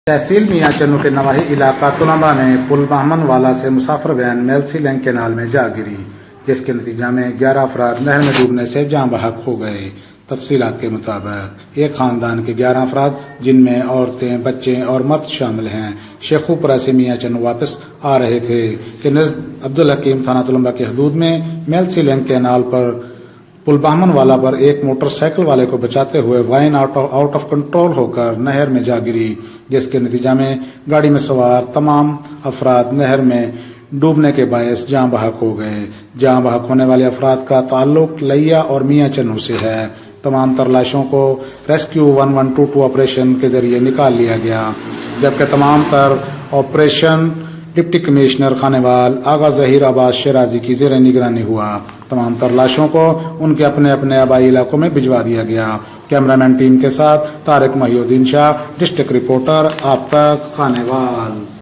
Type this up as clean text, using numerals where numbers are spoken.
تحصیل میاں چنو کے نواحی علاقہ طلباء نے پل بہمن والا سے مسافر وین میلسی لینک کینال میں جا گری، جس کے نتیجہ میں 11 افراد نہر میں ڈوبنے سے جاں بحق ہو گئے۔ تفصیلات کے مطابق ایک خاندان کے 11 افراد جن میں عورتیں، بچے اور مرد شامل ہیں شیخوپورہ سے میاں چنو واپس آ رہے تھے کہ نزد عبدالحکیم تھانہ طلنبہ کی حدود میں میلسی لینک کینال پر پل بہمن والا پر ایک موٹر سائیکل والے کو بچاتے ہوئے وین آؤٹ آف کنٹرول ہو کر نہر میں جا گری، جس کے نتیجہ میں گاڑی میں سوار تمام افراد نہر میں ڈوبنے کے باعث جاں بحق ہو گئے۔ جاں بحق ہونے والے افراد کا تعلق لیا اور میاں چنو سے ہے۔ تمام تر لاشوں کو ریسکیو 1122 آپریشن کے ذریعے نکال لیا گیا، جبکہ تمام تر آپریشن ڈپٹی کمشنر خانیوال آغا ظہیر عباس شیرازی کی زیر نگرانی ہوا۔ تمام تر لاشوں کو ان کے اپنے اپنے آبائی علاقوں میں بھجوا دیا گیا۔ کیمرامین ٹیم کے ساتھ طارق محی الدین شاہ، ڈسٹرکٹ رپورٹر آپ تک خانیوال۔